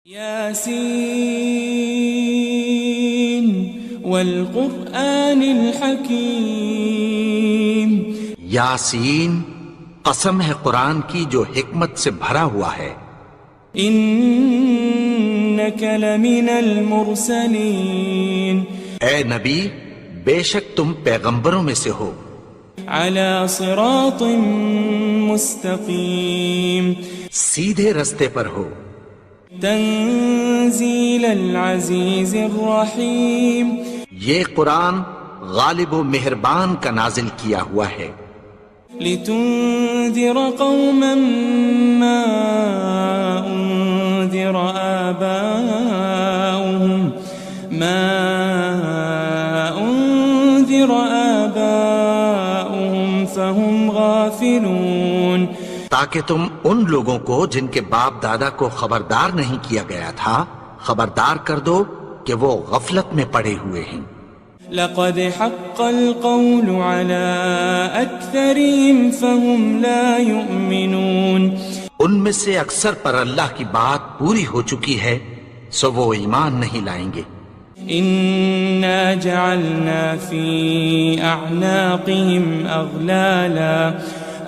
یاسین والقرآن الحکیم، یاسین قسم ہے قرآن کی جو حکمت سے بھرا ہوا ہے۔ انک لمن المرسلین، اے نبی بے شک تم پیغمبروں میں سے ہو، علی صراط مستقیم، سیدھے رستے پر ہو، تنزیل العزیز الرحیم، یہ قرآن غالب و مہربان کا نازل کیا ہوا ہے، لتنذر قوما ما انذر آباؤهم فهم غافلون، تاکہ تم ان لوگوں کو جن کے باپ دادا کو خبردار نہیں کیا گیا تھا خبردار کر دو کہ وہ غفلت میں پڑے ہوئے ہیں۔ لقد حق القول على أكثرهم فهم لا يؤمنون، ان میں سے اکثر پر اللہ کی بات پوری ہو چکی ہے سو وہ ایمان نہیں لائیں گے۔ إنا جعلنا في أعناقهم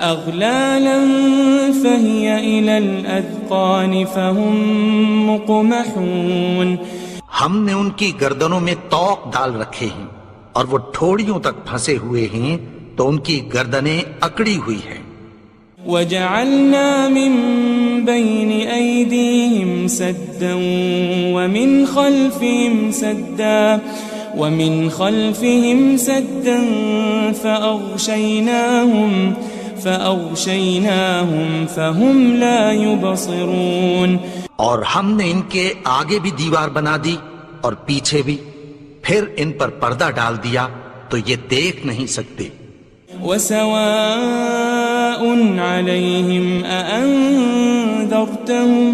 أغلالا فهي إلى الأذقان فهم مقمحون، ہم نے ان کی گردنوں میں طوق ڈال رکھے ہیں اور وہ ٹھوڑیوں تک پھنسے ہوئے ہیں تو ان کی گردنیں اکڑی ہوئی ہیں۔ وجعلنا من بين أيديهم سدا ومن خلفهم سدا فأغشيناهم فهم لا يبصرون، اور ہم نے ان کے آگے بھی دیوار بنا دی اور پیچھے بھی، پھر ان پر پردہ ڈال دیا تو یہ دیکھ نہیں سکتے۔ وسواء عليهم أأنذرتهم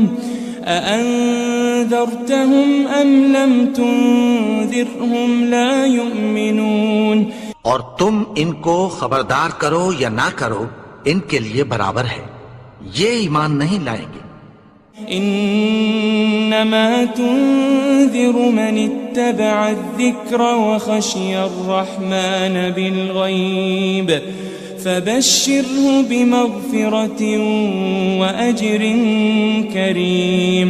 أم لم تنذرهم لا يؤمنون، اور تم ان کو خبردار کرو یا نہ کرو ان کے لیے برابر ہے، یہ ایمان نہیں لائیں گے۔ انما تنذر من اتبع الذکر وخشی الرحمن بالغیب فبشره بمغفرة وأجر کریم،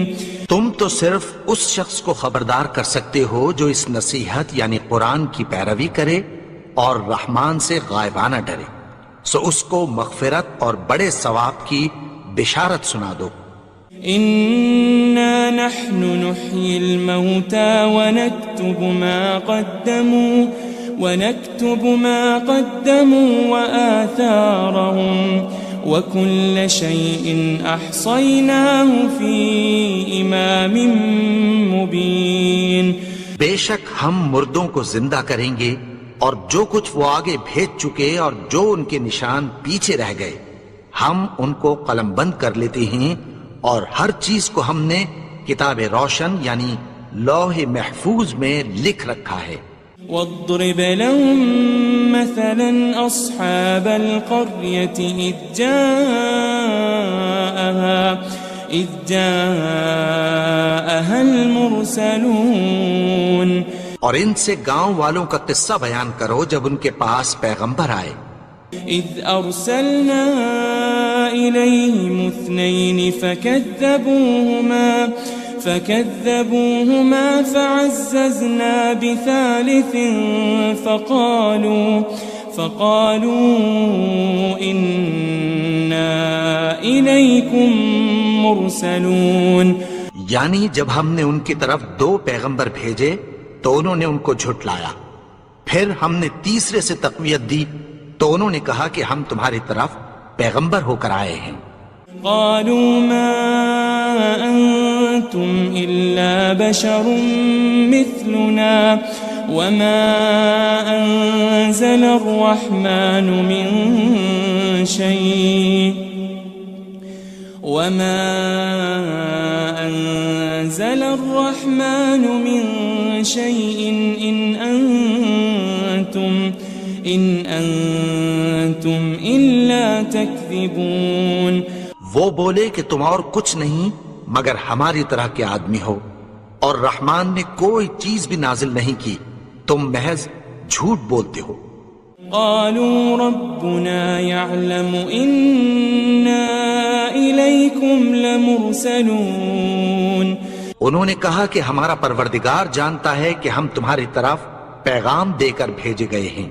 تم تو صرف اس شخص کو خبردار کر سکتے ہو جو اس نصیحت یعنی قرآن کی پیروی کرے اور رحمان سے غائبانہ ڈرے، سو اس کو مغفرت اور بڑے ثواب کی بشارت سنا دو۔ إنا نحن نحيي الموتى ونكتب ما قدموا وآثارهم وكل شيء أحصيناه في إمام مبين، بے شک ہم مردوں کو زندہ کریں گے اور جو کچھ وہ آگے بھیج چکے اور جو ان کے نشان پیچھے رہ گئے ہم ان کو قلم بند کر لیتے ہیں، اور ہر چیز کو ہم نے کتاب روشن یعنی لوح محفوظ میں لکھ رکھا ہے۔ واضرب لهم مثلا أصحاب القرية إذ جاءها المرسلون، اور ان سے گاؤں والوں کا قصہ بیان کرو جب ان کے پاس پیغمبر آئے۔ إذ أرسلنا إليهم 2 فكذبوهما فعززنا بثالث فقالوا إنا إليكم مرسلون، یعنی جب ہم نے ان کی طرف 2 پیغمبر بھیجے تو انہوں نے ان کو جھٹلایا، پھر ہم نے تیسرے سے تقویت دی تو انہوں نے کہا کہ ہم تمہاری طرف پیغمبر ہو کر آئے ہیں۔ قالوا ما أنتم إلا بشر مثلنا وما أنزل الرحمن من شيء إن أنتم إلا تكذبون، وہ بولے کہ تم اور کچھ نہیں مگر ہماری طرح کے آدمی ہو، اور رحمان نے کوئی چیز بھی نازل نہیں کی، تم محض جھوٹ بولتے ہو۔ قالوا ربنا يعلم إنا إليكم لمرسلون، انہوں نے کہا کہ ہمارا پروردگار جانتا ہے کہ ہم تمہاری طرف پیغام دے کر بھیجے گئے ہیں۔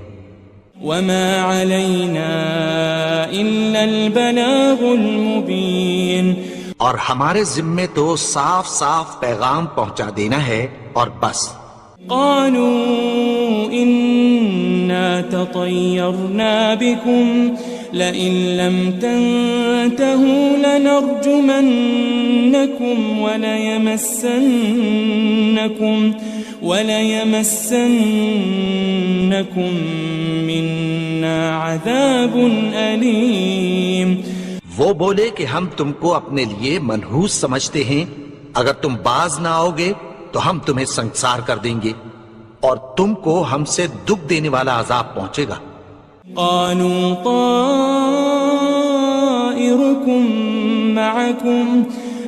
وما علينا إلا البلاغ المبين، اور ہمارے ذمے تو صاف صاف پیغام پہنچا دینا ہے اور بس۔ قالوا إنا تطيرنا بكم لئن لم تنتهوا لنرجمنكم وليمسنكم منا عذاب أليم۔ وہ بولے کہ ہم تم کو اپنے لیے منحوس سمجھتے ہیں، اگر تم باز نہ آؤ گے تو ہم تمہیں سنسار کر دیں گے اور تم کو ہم سے دکھ دینے والا عذاب پہنچے گا۔ قالوا طائركم معكم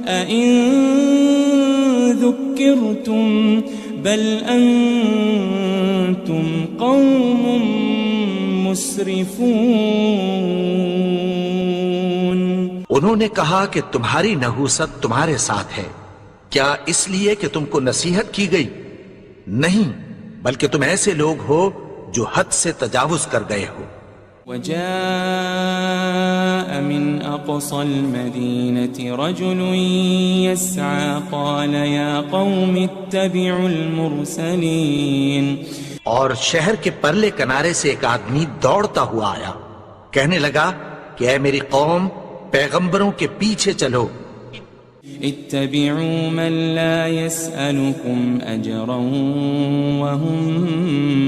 أئن ذكرتم بل أنتم قوم مسرفون۔ انہوں نے کہا کہ تمہاری نحوست تمہارے ساتھ ہے، کیا اس لیے کہ تم کو نصیحت کی گئی؟ نہیں، بلکہ تم ایسے لوگ ہو جو حد سے تجاوز کر گئے ہو۔ وجاء من أقصى المدينة رجل يسعى قال يا قوم اتبعوا المرسلين۔ اور شہر کے پرلے کنارے سے ایک آدمی دوڑتا ہوا آیا، کہنے لگا کہ اے میری قوم، پیغمبروں کے پیچھے چلو۔ اتبعوا من لا يسألكم أجرا وهم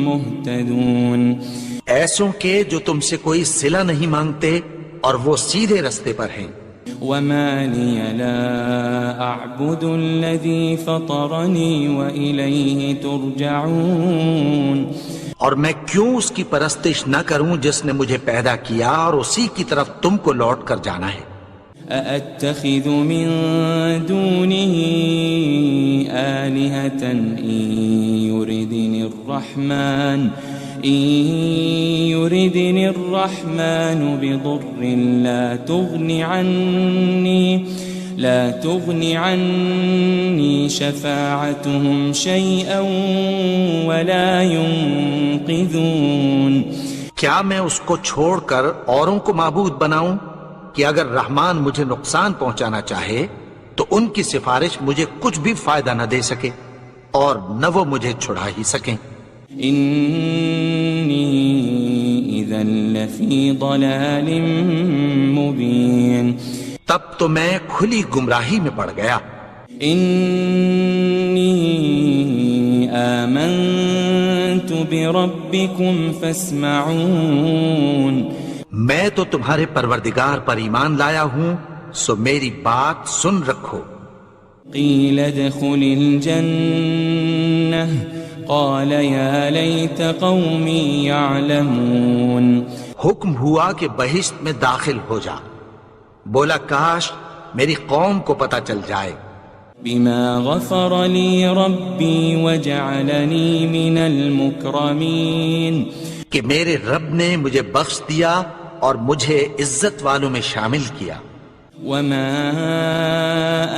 مهتدون، ایسوں کے جو تم سے کوئی صلہ نہیں مانگتے اور وہ سیدھے رستے پر ہیں۔ وما لي لا أعبد الذي فطرني وإليه ترجعون، اور میں کیوں اس کی پرستش نہ کروں جس نے مجھے پیدا کیا اور اسی کی طرف تم کو لوٹ کر جانا ہے۔ أأتخذ من دونه آلهة إن يردني الرحمن بضر لا تغني عني شفاعتهم شيئا ولا ينقذون۔ کیا میں اس کو چھوڑ کر اوروں کو معبود بناؤں کہ اگر رحمان مجھے نقصان پہنچانا چاہے تو ان کی سفارش مجھے کچھ بھی فائدہ نہ دے سکے اور نہ وہ مجھے چھڑا ہی سکیں۔ انی اذا لفی ضلال مبین، تب تو میں کھلی گمراہی میں پڑ گیا۔ انی آمنت بربکم فاسمعون، میں تو تمہارے پروردگار پر ایمان لایا ہوں، سو میری بات سن رکھو۔ قیل ادخل الجنہ قال یا لیت قومی یعلمون، حکم ہوا کہ بہشت میں داخل ہو جا، بولا کاش میری قوم کو پتہ چل جائے۔ بما غفر لی ربی وجعلنی من المکرمین، کہ میرے رب نے مجھے بخش دیا اور مجھے عزت والوں میں شامل کیا۔ وما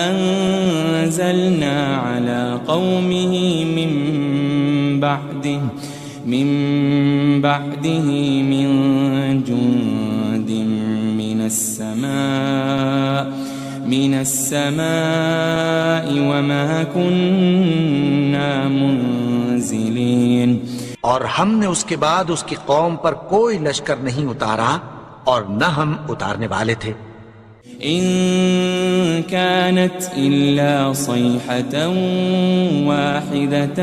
انزلنا على قومه من بعده من جند من السماء وما كنا منزلين، اور ہم نے اس کے بعد اس کی قوم پر کوئی لشکر نہیں اتارا اور نہ ہم اتارنے والے تھے۔ ان كانت الا صيحة واحدة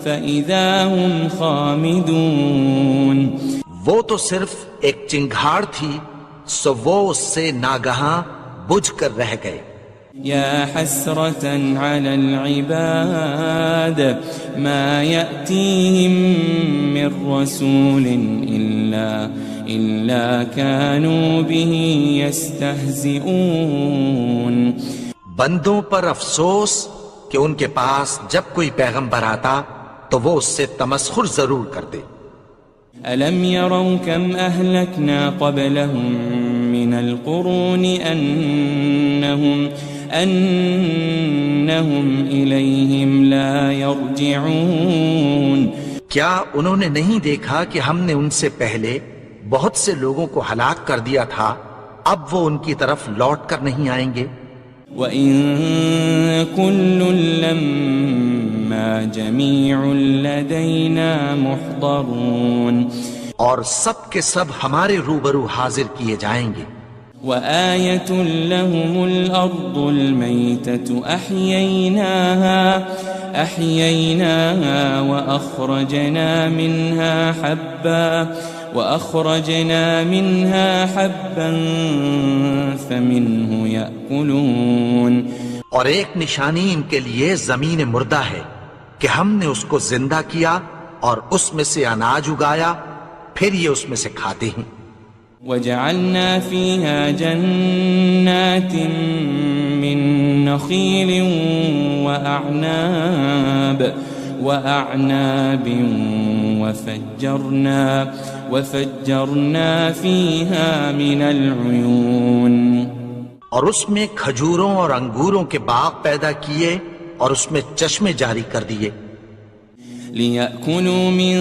فإذا هم خامدون، وہ تو صرف ایک چنگھاڑ تھی، سو وہ اس سے ناگہاں بجھ کر رہ گئے۔ یا حسرة على العباد ما يأتيهم من رسول إلا كانوا به يستهزئون بندوں پر افسوس کہ ان کے پاس جب کوئی پیغمبر آتا تو وہ اس سے تمسخر ضرور کرتے۔ ألم يروا كم أهلكنا قبلهم من القرون أنهم إليهم لا يرجعون کیا انہوں نے نہیں دیکھا کہ ہم نے ان سے پہلے بہت سے لوگوں کو ہلاک کر دیا تھا، اب وہ ان کی طرف لوٹ کر نہیں آئیں گے؟ وَإِن كُلٌّ لَمَّا جَمِيعٌ لَدَيْنَا مُحْضَرُونَ اور سب کے سب ہمارے روبرو حاضر کیے جائیں گے۔ وَآيَةٌ لَهُمُ الْأَرْضُ الْمَيْتَةُ أَحْيَيْنَاهَا وَأَخْرَجْنَا مِنْهَا حَبًّا فَمِنْهُ يَأْكُلُونَ اور ایک نشانی ان کے لیے زمین مردہ ہے کہ ہم نے اس کو زندہ کیا اور اس میں سے اناج اگایا، پھر یہ اس میں سے کھاتے ہیں۔ وَجَعَلْنَا فِيهَا جَنَّاتٍ مِّن نَخِيلٍ وَأَعْنَابٍ وَفَجَّرْنَا فِيهَا مِنَ الْعُيُونِ اور اس میں کھجوروں اور انگوروں کے باغ پیدا کیے اور اس میں چشمے جاری کر دیے۔ لِيَأْكُلُوا مِن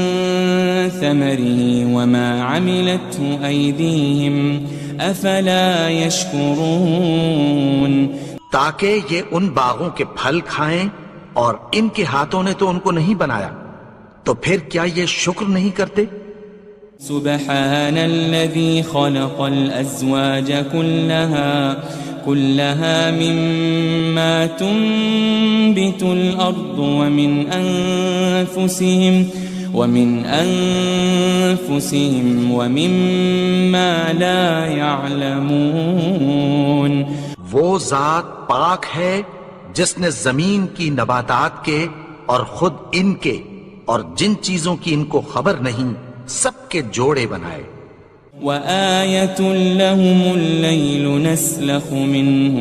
ثَمَرِهِ وَمَا عَمِلَتْهُ أَيْدِيهِمْ أَفَلَا يَشْكُرُونَ تاکہ یہ ان باغوں کے پھل کھائیں اور ان کے ہاتھوں نے تو ان کو نہیں بنایا، تو پھر کیا یہ شکر نہیں کرتے؟ سبحان الذي خلق الأزواج كلها مما تنبت الأرض ومن أنفسهم ومما لا يعلمون وہ ذات پاک ہے جس نے زمین کی نباتات کے اور خود ان کے اور جن چیزوں کی ان کو خبر نہیں سب کے جوڑے بنائے۔ وَآيَةٌ لَهُمُ اللَّيْلُ نَسْلَخُ مِنْهُ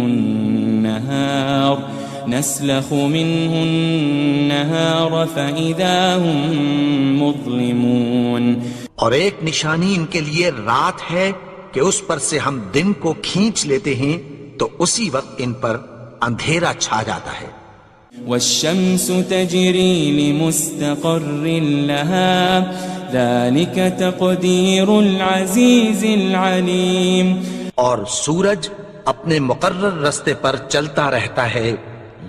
النَّهَارَ فَإِذَا هُمْ مُظْلِمُونَ اور ایک نشانی ان کے لیے رات ہے کہ اس پر سے ہم دن کو کھینچ لیتے ہیں تو اسی وقت ان پر اندھیرا چھا جاتا ہے۔ وَالشَّمْسُ تَجْرِي لِمُسْتَقَرٍّ لَهَا ذَلِكَ تَقْدِيرُ الْعَزِيزِ الْعَلِيمِ اور سورج اپنے مقرر رستے پر چلتا رہتا ہے،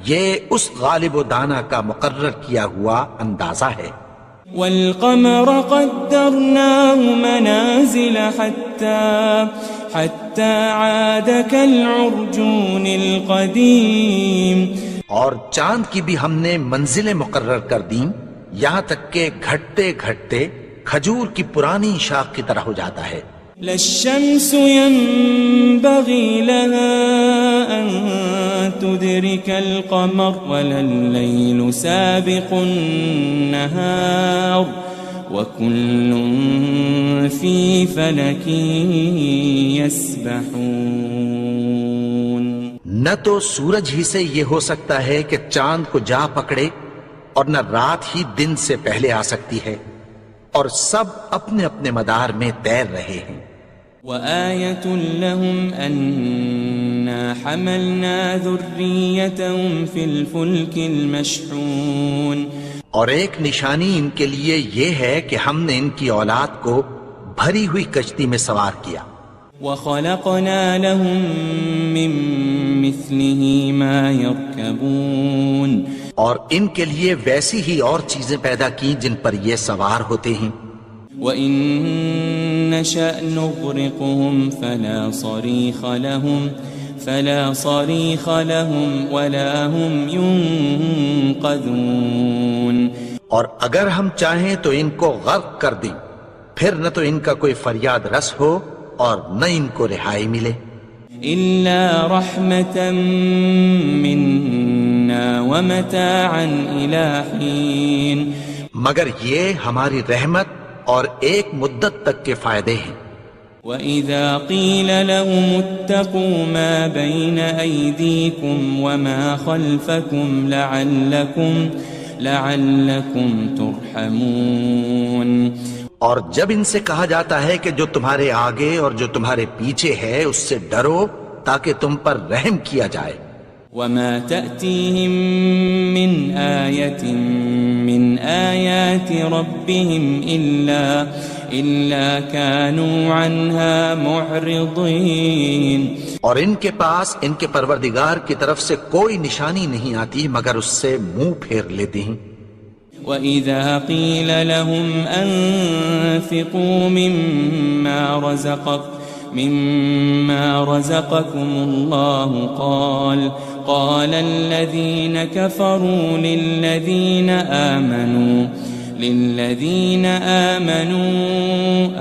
یہ اس غالب و دانا کا مقرر کیا ہوا اندازہ ہے۔ وَالْقَمَرَ قَدَّرْنَاهُ مَنَازِلَ حَتَّى عَادَ كَالْعُرْجُونِ الْقَدِيمِ اور چاند کی بھی ہم نے منزلیں مقرر کر دیں، یہاں تک کہ گھٹتے گھٹتے کھجور کی پرانی شاخ کی طرح ہو جاتا ہے۔ لَلشَّمْسُ يَنبَغِي لَهَا أَن تُدْرِكَ الْقَمَرَ وَلَلَّيْلُ سَابِقُ النَّهَارِ وَكُلٌّ فِي فَلَكٍ يَسْبَحُونَ نہ تو سورج ہی سے یہ ہو سکتا ہے کہ چاند کو جا پکڑے، اور نہ رات ہی دن سے پہلے آ سکتی ہے، اور سب اپنے اپنے مدار میں تیر رہے ہیں۔ وَآيَةٌ لَهُمْ أَنَّا حَمَلْنَا ذُرِّيَّتَهُمْ فِي الْفُلْكِ الْمَشْحُونِ اور ایک نشانی ان کے لیے یہ ہے کہ ہم نے ان کی اولاد کو بھری ہوئی کشتی میں سوار کیا۔ وَخَلَقْنَا لَهُم مِّن مِّثْلِهِ مَا يَرْكَبُونَ اور ان کے لیے ویسی ہی اور چیزیں پیدا کی جن پر یہ سوار ہوتے ہیں۔ وَإِن نَّشَأْ نُغْرِقْهُمْ فَلَا صَرِيخَ لَهُمْ وَلَا هُمْ يُنقَذُونَ اور اگر ہم چاہیں تو ان کو غرق کر دیں، پھر نہ تو ان کا کوئی فریاد رس ہو اور نہ ان کو رہائی ملے۔ إِلَّا رَحْمَةً مِّنَّا وَمَتَاعًا إِلَى حِينٍ مگر یہ ہماری رحمت اور ایک مدت تک کے فائدے ہیں۔ وَإِذَا قِيلَ لَهُمُ اتَّقُوا مَا بَيْنَ أَيْدِيكُمْ وَمَا خَلْفَكُمْ لَعَلَّكُمْ تُرْحَمُونَ اور جب ان سے کہا جاتا ہے کہ جو تمہارے آگے اور جو تمہارے پیچھے ہے اس سے ڈرو تاکہ تم پر رحم کیا جائے. وَمَا تَأْتِيهِم مِّنْ آيَةٍ مِّنْ آيَاتِ رَبِّهِمْ إِلَّا كَانُوا عَنْهَا مُعْرِضِينَ. اور ان کے پاس ان کے پروردگار کی طرف سے کوئی نشانی نہیں آتی مگر اس سے منہ پھیر لیتے ہیں. وَإِذَا قِيلَ لَهُمْ أَنفِقُوا مِمَّا رَزَقَكُمُ اللَّهُ قَالَ الَّذِينَ كَفَرُوا لِلَّذِينَ آمَنُوا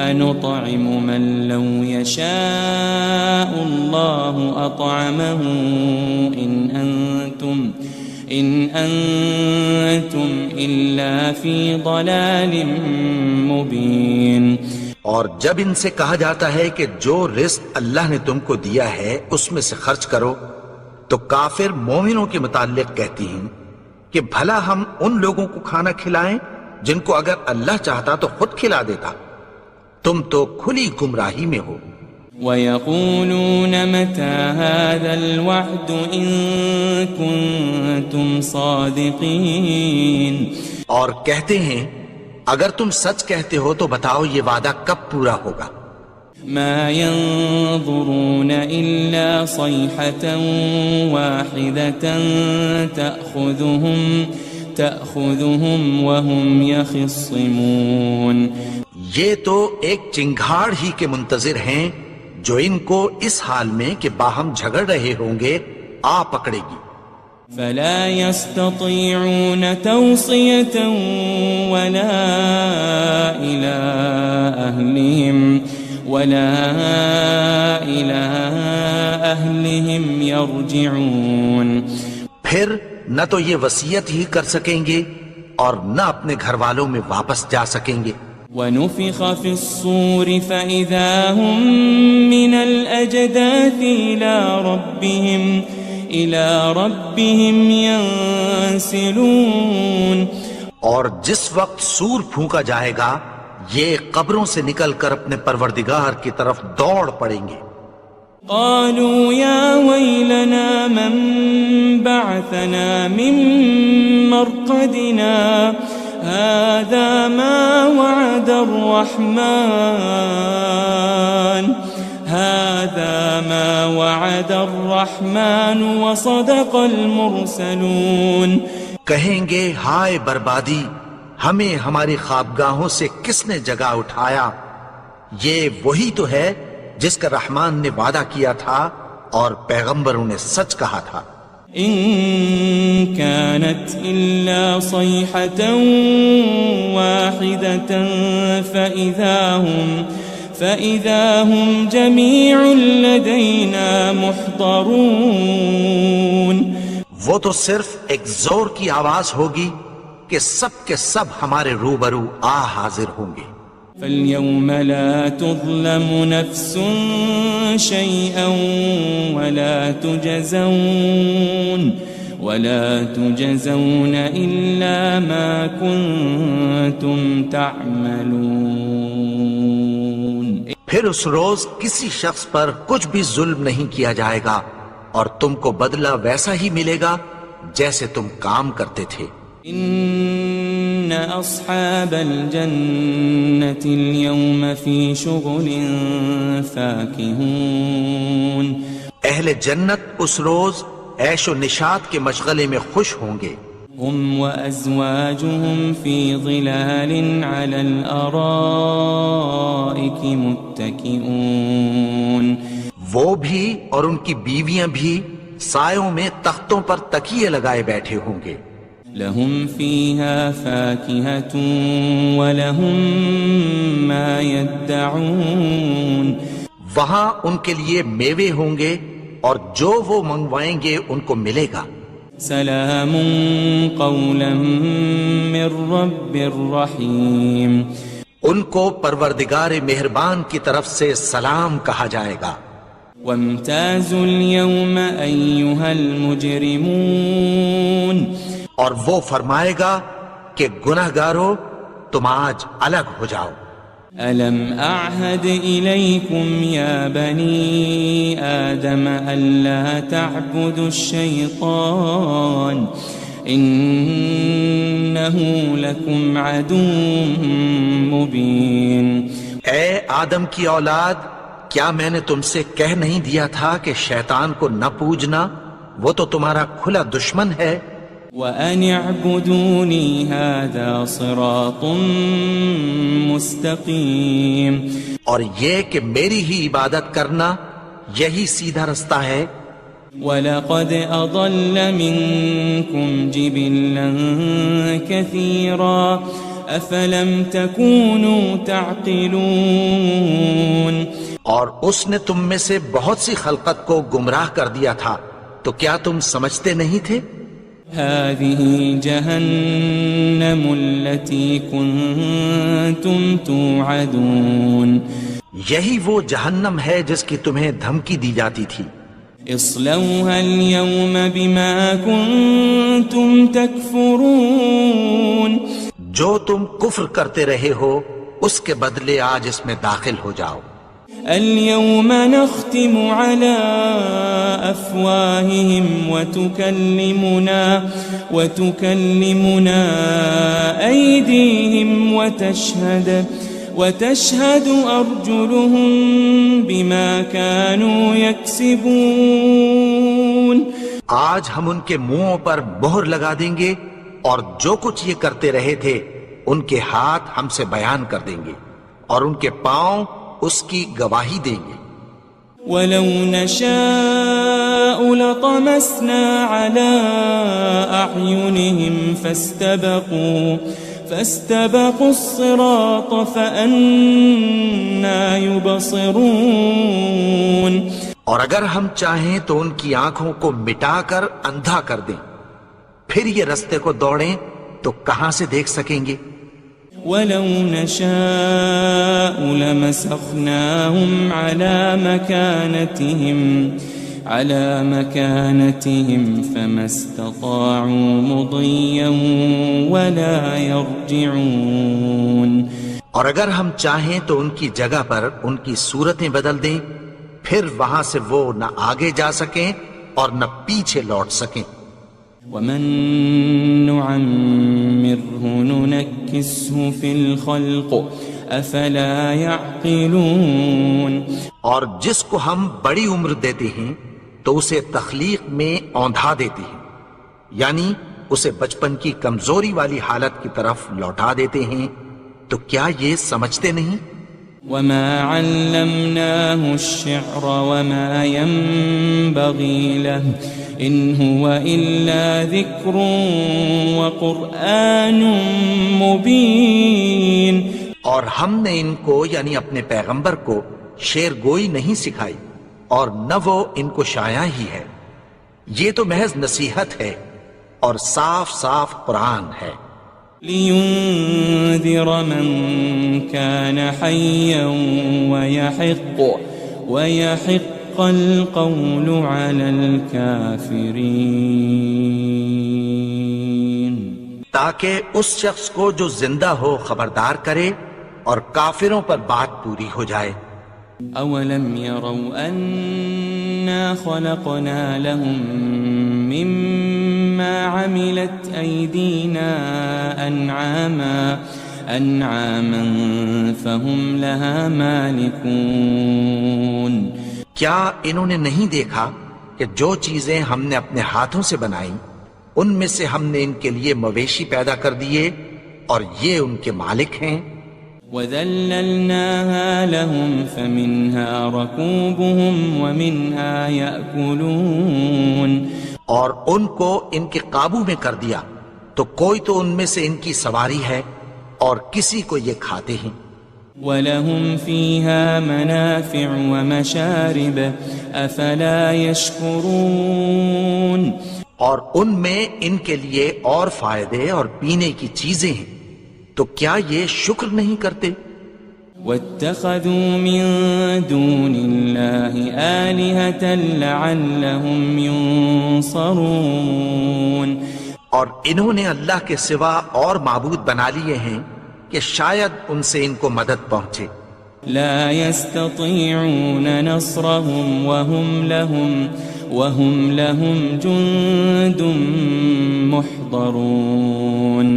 أَنُطْعِمُ مَن لَّوْ يَشَاءُ اللَّهُ أَطْعَمَهُ إِنْ أَنْتُمْ إِلَّا فِي ضَلَالٍ مُبِينٍ. اور جب ان سے کہا جاتا ہے کہ جو رزق اللہ نے تم کو دیا ہے اس میں سے خرچ کرو تو کافر مومنوں کے متعلق کہتی ہیں کہ بھلا ہم ان لوگوں کو کھانا کھلائیں جن کو اگر اللہ چاہتا تو خود کھلا دیتا. تم تو کھلی گمراہی میں ہو. وَيَقُولُونَ مَتَى هَذَا الْوَعْدُ إِن كُنتُمْ صَادِقِينَ. اور کہتے ہیں اگر تم سچ کہتے ہو تو بتاؤ یہ وعدہ کب پورا ہوگا. مَا يَنظُرُونَ إِلَّا صَيْحَةً وَاحِدَةً تَأْخُذُهُمْ وَهُمْ يَخِصِّمُونَ. یہ تو ایک چنگھاڑ ہی کے منتظر ہیں جو ان کو اس حال میں کہ باہم جھگڑ رہے ہوں گے آ پکڑے گی. فلا يستطيعون توصية ولا إلى أهلهم يرجعون. پھر نہ تو یہ وصیت ہی کر سکیں گے اور نہ اپنے گھر والوں میں واپس جا سکیں گے. وَنُفِخَ فِي الصُّورِ فَإِذَا هُم مِّنَ الْأَجْدَاثِ إِلَى رَبِّهِمْ يَنسِلُونَ. اور جس وقت سور پھونکا جائے گا یہ قبروں سے نکل کر اپنے پروردگار کی طرف دوڑ پڑیں گے. قالوا يا ويلنا من بعثنا من مرقدنا هذا ما وعد الرحمن وصدق المرسلون. کہیں گے ہائے بربادی ہمیں ہماری خوابگاہوں سے کس نے جگا اٹھایا. یہ وہی تو ہے جس کا رحمان نے وعدہ کیا تھا اور پیغمبروں نے سچ کہا تھا. ان كانت الا صيحة واحدة فإذا هم جميع لدينا محضرون. وہ تو صرف ایک زور کی آواز ہوگی کہ سب کے سب ہمارے روبرو حاضر ہوں گے. فَالْيَوْمَ لَا تُظْلَمُ نَفْسٌ شَيْئًا وَلَا تُجَزَوْنَ إِلَّا مَا كُنتُمْ تَعْمَلُونَ. پھر اس روز کسی شخص پر کچھ بھی ظلم نہیں کیا جائے گا اور تم کو بدلہ ویسا ہی ملے گا جیسے تم کام کرتے تھے. ان اصحاب الجنة اليوم في شغل فاكهون. اہل جنت اس روز عیش و نشاط کے مشغلے میں خوش ہوں گے. هم وازواجهم في ظلال على الارائك متكئون. وہ بھی اور ان کی بیویاں بھی سایوں میں تختوں پر تکیے لگائے بیٹھے ہوں گے. لهم فيها فاكهة ولهم ما يدعون. وہاں ان کے لیے میوے ہوں گے اور جو وہ منگوائیں گے ان کو ملے گا. سلام قولا من رب الرحیم. ان کو پروردگار مہربان کی طرف سے سلام کہا جائے گا۔ وامتازوا اليوم أيها المجرمون، اور وہ فرمائے گا کہ گنہگارو تم آج الگ ہو جاؤ۔ ألم أعهد إليكم يا بني آدم ألا تعبدوا الشيطان إنه لكم عدو مبين۔ اے آدم کی اولاد، کیا میں نے تم سے کہہ نہیں دیا تھا کہ شیطان کو نہ پوجنا، وہ تو تمہارا کھلا دشمن ہے۔ وَأَنِ اعْبُدُونِي هَذَا صِرَاطٌ مُسْتَقِيمٌ، اور یہ کہ میری ہی عبادت کرنا یہی سیدھا رستہ ہے۔ وَلَقَدْ أَضَلَّ مِنكُمْ جِبِلًّا كَثِيرًا أَفَلَمْ تَكُونُوا تَعْقِلُونَ، اور اس نے تم میں سے بہت سی خلقت کو گمراہ کر دیا تھا، تو کیا تم سمجھتے نہیں تھے؟ هذه جهنم التي كنتم توعدون، یہی وہ جہنم ہے جس کی تمہیں دھمکی دی جاتی تھی۔ اصلوها اليوم بما كنتم تكفرون، جو تم کفر کرتے رہے ہو اس کے بدلے آج اس میں داخل ہو جاؤ۔ اليوم نختم على أفواههم وتكلمنا أيديهم وتشهد أرجلهم بما كانوا يكسبون۔ آج ہم ان کے منہوں پر مہر لگا دیں گے، اور جو کچھ یہ کرتے رہے تھے ان کے ہاتھ ہم سے بیان کر دیں گے، اور ان کے پاؤں اس کی گواہی دیں گے۔ وَلَوْ نَشَاءُ لَطَمَسْنَا عَلَىٰ أَعْيُنِهِمْ فَاسْتَبَقُوا الصِّرَاطَ فَأَنَّىٰ يُبْصِرُونَ، اور اگر ہم چاہیں تو ان کی آنکھوں کو مٹا کر اندھا کر دیں، پھر یہ رستے کو دوڑیں تو کہاں سے دیکھ سکیں گے؟ وَلَوْ نَشَاءُ لَمَسَخْنَاهُمْ عَلَى مَكَانَتِهِمْ فَمَا اسْتَطَاعُوا مُضِيًّا وَلَا يَرْجِعُونَ، اور اگر ہم چاہیں تو ان کی جگہ پر ان کی صورتیں بدل دیں، پھر وہاں سے وہ نہ آگے جا سکیں اور نہ پیچھے لوٹ سکیں۔ وَمَن نُعَمِّرْهُ نُنَكِّسْهُ فِي الْخَلْقِ أَفَلَا يَعْقِلُونَ، اور جس کو ہم بڑی عمر دیتے ہیں تو اسے تخلیق میں اوندھا دیتے ہیں، یعنی اسے بچپن کی کمزوری والی حالت کی طرف لوٹا دیتے ہیں، تو کیا یہ سمجھتے نہیں؟ وَمَا عَلَّمْنَاهُ الشِّعْرَ وَمَا يَنبَغِي لَهُ إِنْ هُوَ إِلَّا ذِكْرٌ وَقُرْآنٌ مُبِينٌ، اور ہم نے ان کو یعنی اپنے پیغمبر کو شعر گوئی نہیں سکھائی، اور نہ وہ ان کو شایع ہی ہے، یہ تو محض نصیحت ہے اور صاف صاف قرآن ہے۔ لِيُنذِرَ مَن كَانَ حَيًّا وَيَحِقَّ الْقَوْلُ عَلَى الْكَافِرِينَ، تاکہ اس شخص کو جو زندہ ہو خبردار کرے اور کافروں پر بات پوری ہو جائے۔ أَوَلَمْ يَرَوْا أَنَّا خَلَقْنَا لَهُم مِّمَّا عَمِلَتْ أَيْدِينَا أَنْعَامًا فَهُمْ لَهَا مَالِكُونَ، کیا انہوں نے نہیں دیکھا کہ جو چیزیں ہم نے اپنے ہاتھوں سے بنائیں ان میں سے ہم نے ان کے لیے مویشی پیدا کر دیے اور یہ ان کے مالک ہیں۔ وَذَلَّلْنَاهَا لَهُمْ فَمِنْهَا رَكُوبُهُمْ وَمِنْهَا يَأْكُلُونَ، اور ان کو ان کے قابو میں کر دیا، تو کوئی تو ان میں سے ان کی سواری ہے اور کسی کو یہ کھاتے ہیں۔ وَلَهُمْ فِيهَا مَنَافِعُ وَمَشَارِبُ أَفَلَا يَشْكُرُونَ، اور ان میں ان کے لیے اور فائدے اور پینے کی چیزیں ہیں، تو کیا یہ شکر نہیں کرتے؟ واتخذوا من دون الله آلهة لعلهم ينصرون اور انہوں نے اللہ کے سوا اور معبود بنا لیے ہیں کہ شاید ان سے ان کو مدد پہنچے. لا يستطيعون نصرهم وهم لهم جند محضرون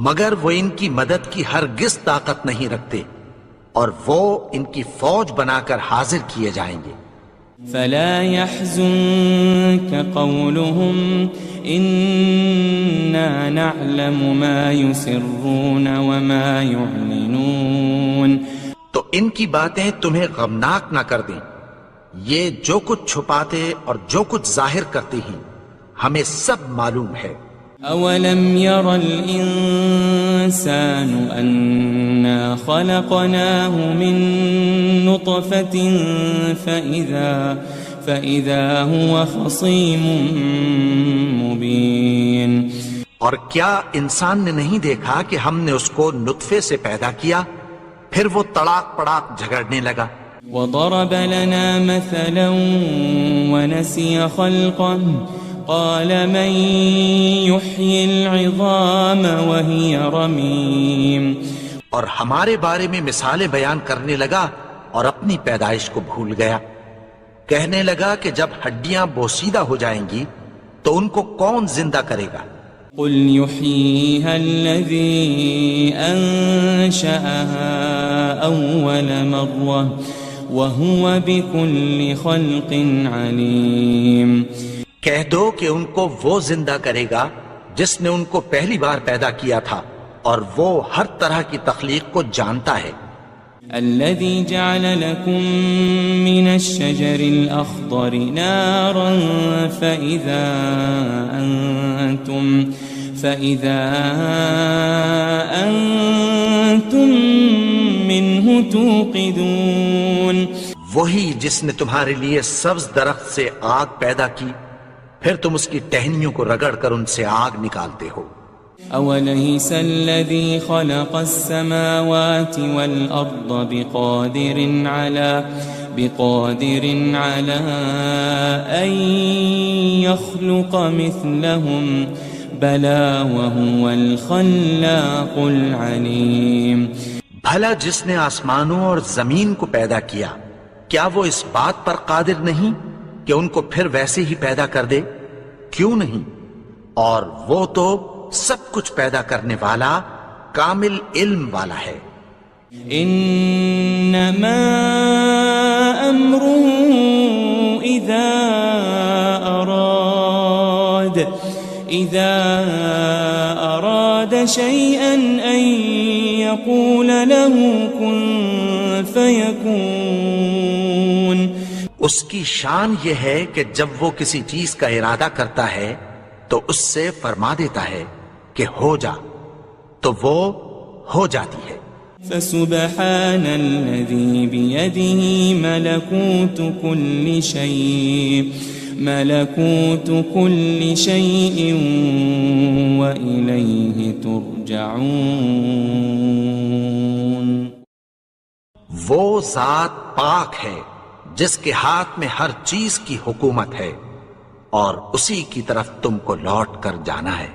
مگر وہ ان کی مدد کی ہرگز طاقت نہیں رکھتے اور وہ ان کی فوج بنا کر حاضر کیے جائیں گے. فلا يحزنك قولهم إنا نعلم ما يسرون وما يعلنون تو ان کی باتیں تمہیں غمناک نہ کر دیں. یہ جو کچھ چھپاتے اور جو کچھ ظاہر کرتے ہیں ہمیں سب معلوم ہے. أولم ير الإنسان أنا خلقناه من نطفة فإذا هو خصيم مبين اور کیا انسان نے نہیں دیکھا کہ ہم نے اس کو نطفے سے پیدا کیا پھر وہ تڑاک پڑاک جھگڑنے لگا. وضرب لنا مثلا ونسي خلقه قال من يحيي العظام وهي رميم اور ہمارے بارے میں مثالیں بیان کرنے لگا اور اپنی پیدائش کو بھول گیا. کہنے لگا کہ جب ہڈیاں بوسیدہ ہو جائیں گی تو ان کو کون زندہ کرے گا. قل يحييها الذي أنشأها أول مرة وهو بكل خلق عليم کہہ دو کہ ان کو وہ زندہ کرے گا جس نے ان کو پہلی بار پیدا کیا تھا اور وہ ہر طرح کی تخلیق کو جانتا ہے. الذي جعل لكم من الشجر الأخضر نارا فإذا أنتم منه توقدون وہی جس نے تمہارے لیے سبز درخت سے آگ پیدا کی پھر تم اس کی ٹہنیوں کو رگڑ کر ان سے آگ نکالتے ہو. أوليس الذي خلق السماوات والأرض بقادر على أن يخلق مثلهم بلى وهو الخلاق العليم بھلا جس نے آسمانوں اور زمین کو پیدا کیا کیا وہ اس بات پر قادر نہیں کہ ان کو پھر ویسے ہی پیدا کر دے؟ کیوں نہیں؟ اور وہ تو سب کچھ پیدا کرنے والا کامل علم والا ہے. انما امره اذا اراد شيئا ان يقول له كن فيكون اس کی شان یہ ہے کہ جب وہ کسی چیز کا ارادہ کرتا ہے تو اس سے فرما دیتا ہے کہ ہو جا تو وہ ہو جاتی ہے. فسبحان الذي بيده ملكوت كل شيء وإليه ترجعون وہ ذات پاک ہے جس کے ہاتھ میں ہر چیز کی حکومت ہے اور اسی کی طرف تم کو لوٹ کر جانا ہے.